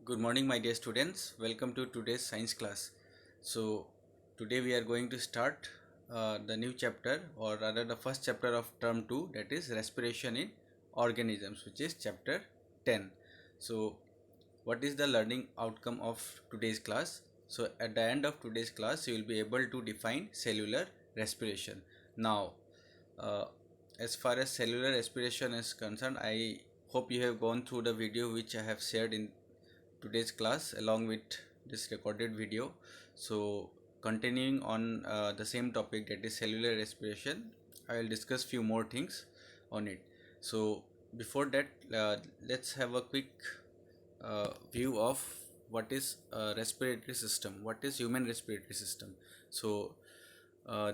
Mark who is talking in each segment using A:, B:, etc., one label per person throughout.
A: Good morning, my dear students. Welcome to today's science class. So, today we are going to start the new chapter, or rather, the first chapter of term 2, that is respiration in organisms, which is chapter 10. So, what is the learning outcome of today's class? So, at the end of today's class, you will be able to define cellular respiration. Now, uh, as far as cellular respiration is concerned, I hope you have gone through the video which I have shared in today's class along with this recorded video. So continuing on the same topic, that is cellular respiration, I will discuss few more things on it. So before that, let's have a quick view of what is respiratory system, what is human respiratory system. So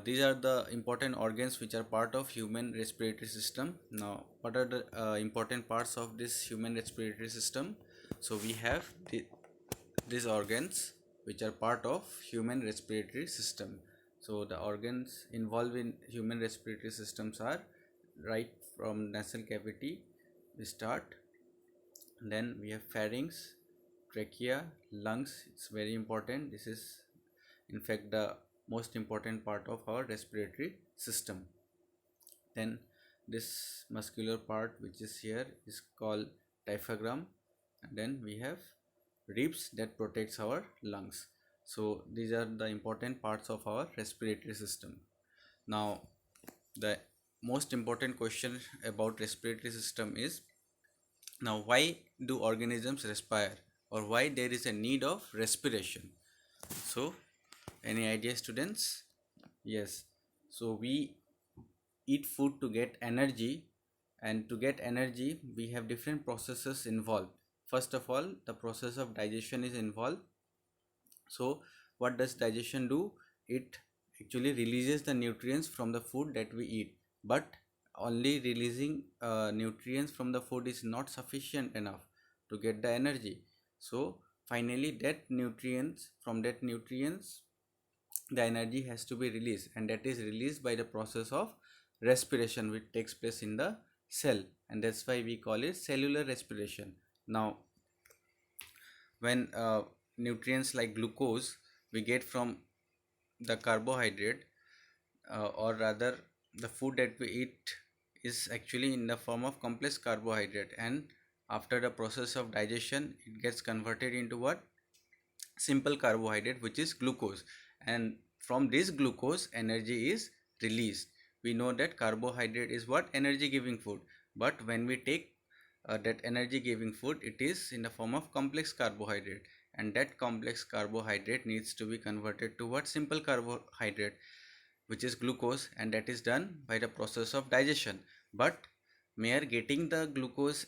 A: these are the important organs which are part of human respiratory system. Now, what are the important parts of this human respiratory system? So we have these organs which are part of human respiratory system. So the organs involved in human respiratory systems are right from nasal cavity. We start, then we have pharynx, trachea, lungs. It's very important. This is in fact the most important part of our respiratory system. Then this muscular part which is here is called diaphragm, and then we have ribs that protects our lungs. So these are the important parts of our respiratory system. Now the most important question about respiratory system is, now why do organisms respire, or why there is a need of respiration? So any idea, students? Yes. So we eat food to get energy, and to get energy we have different processes involved. First of all, the process of digestion is involved. So what does digestion do? It actually releases the nutrients from the food that we eat, but only releasing nutrients from the food is not sufficient enough to get the energy. So finally that nutrients the energy has to be released, and that is released by the process of respiration which takes place in the cell, and that's why we call it cellular respiration. Now when nutrients like glucose we get from the carbohydrate, or rather the food that we eat is actually in the form of complex carbohydrate, and after the process of digestion it gets converted into what? Simple carbohydrate, which is glucose. And from this glucose energy is released. We know that carbohydrate is what? Energy giving food. But when we take that energy giving food, it is in the form of complex carbohydrate, and that complex carbohydrate needs to be converted to what? Simple carbohydrate, which is glucose, and that is done by the process of digestion. But mere getting the glucose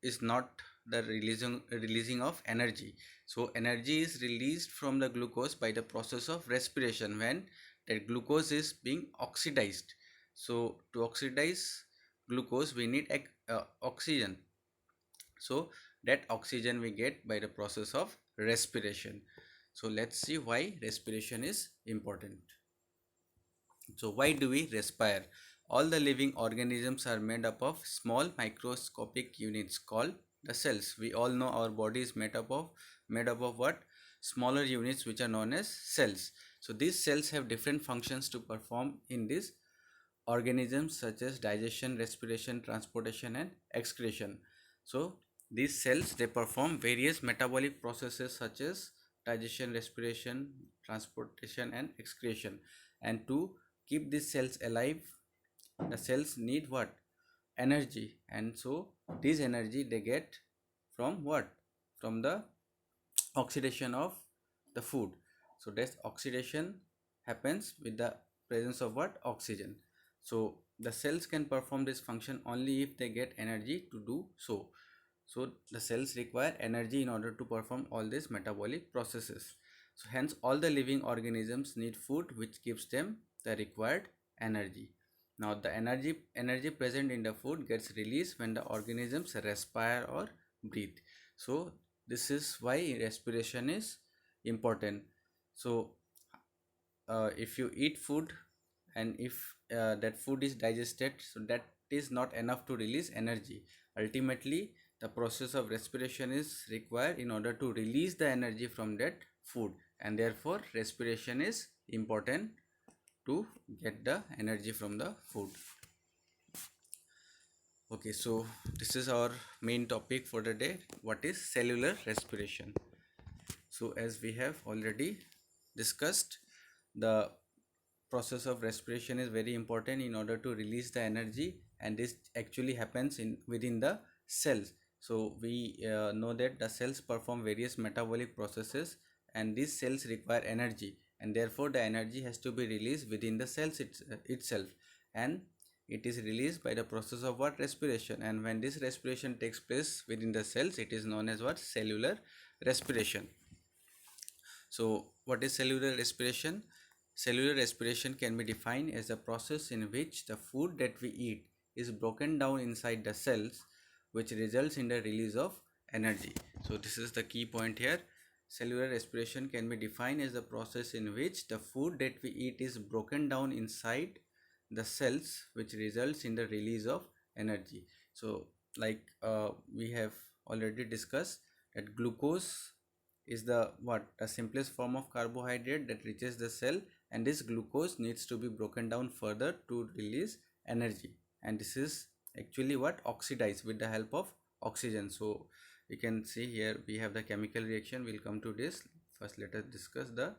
A: is not the releasing of energy. So energy is released from the glucose by the process of respiration, when that glucose is being oxidized. So to oxidize glucose we need oxygen. So that oxygen we get by the process of respiration. So let's see why respiration is important. So why do we respire? All the living organisms are made up of small microscopic units called the cells. We all know our body is made up of what? Smaller units which are known as cells. So these cells have different functions to perform in these organisms, such as digestion, respiration, transportation and excretion. So these cells, they perform various metabolic processes such as digestion, respiration, transportation and excretion. And to keep these cells alive, the cells need what? Energy. And so this energy they get from what? From the oxidation of the food. So this oxidation happens with the presence of what? Oxygen. So the cells can perform this function only if they get energy to do so. So the cells require energy in order to perform all these metabolic processes. So hence all the living organisms need food which gives them the required energy. Now the energy present in the food gets released when the organisms respire or breathe. So this is why respiration is important. So if you eat food, and if that food is digested, so that is not enough to release energy. Ultimately the process of respiration is required in order to release the energy from that food, and therefore respiration is important to get the energy from the food. Okay, so this is our main topic for the day. What is cellular respiration? So as we have already discussed, the process of respiration is very important in order to release the energy, and this actually happens in within the cells. So we know that the cells perform various metabolic processes, and these cells require energy, and therefore the energy has to be released within the cells itself, and it is released by the process of what? Respiration. And when this respiration takes place within the cells, it is known as what? Cellular respiration. So what is cellular respiration? Cellular respiration can be defined as a process in which the food that we eat is broken down inside the cells, which results in the release of energy. So this is the key point here. Cellular respiration can be defined as the process in which the food that we eat is broken down inside the cells, which results in the release of energy. So like we have already discussed that glucose is the what? The simplest form of carbohydrate that reaches the cell, and this glucose needs to be broken down further to release energy, and this is actually what? Oxidized with the help of oxygen. So you can see here we have the chemical reaction. We'll come to this. First let us discuss the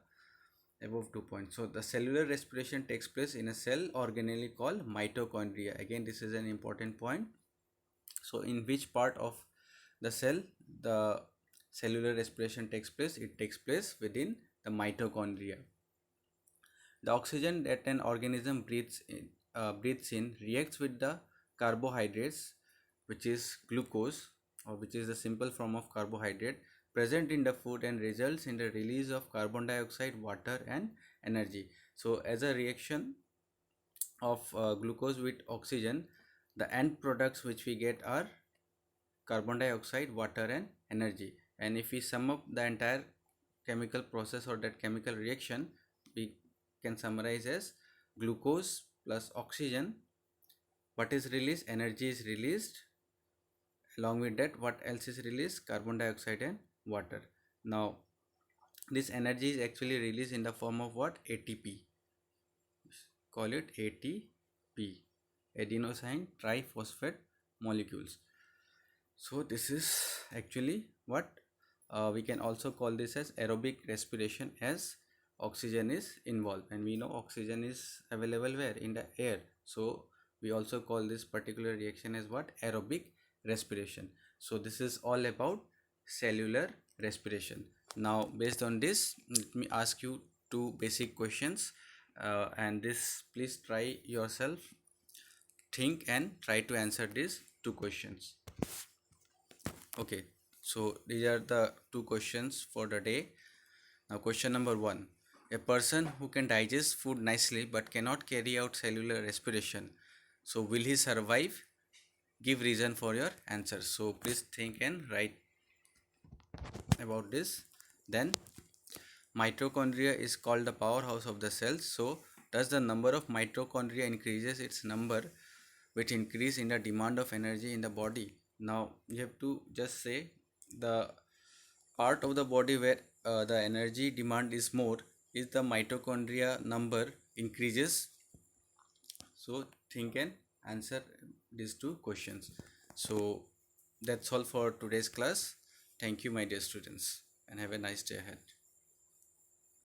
A: above 2 points. So the cellular respiration takes place in a cell organelle called mitochondria. Again, this is an important point. So in which part of the cell the cellular respiration takes place? It takes place within the mitochondria. The oxygen that an organism breathes in reacts with the carbohydrates, which is glucose, or which is the simple form of carbohydrate present in the food, and results in the release of carbon dioxide, water, and energy. So as a reaction of glucose with oxygen, the end products which we get are carbon dioxide, water, and energy. And if we sum up the entire chemical process or that chemical reaction, we can summarize as glucose plus oxygen. What is released? Energy is released. Along with that, what else is released? Carbon dioxide and water. Now this energy is actually released in the form of what? ATP. Call it ATP, adenosine triphosphate molecules. So this is actually what we can also call this as aerobic respiration, as oxygen is involved, and we know oxygen is available where? In the air. So we also call this particular reaction as what? Aerobic respiration. So this is all about cellular respiration. Now based on this, let me ask you two basic questions, and this please try yourself, think and try to answer these two questions. Okay, so these are the two questions for the day. Now question number 1: a person who can digest food nicely but cannot carry out cellular respiration, so will he survive? Give reason for your answer. So please think and write about this. Then mitochondria is called the powerhouse of the cells. So does the number of mitochondria increases its number which increase in the demand of energy in the body? Now you have to just say the part of the body where the energy demand is more is the mitochondria number increases. So think and answer these two questions. So that's all for today's class. Thank you my dear students, and have a nice day ahead.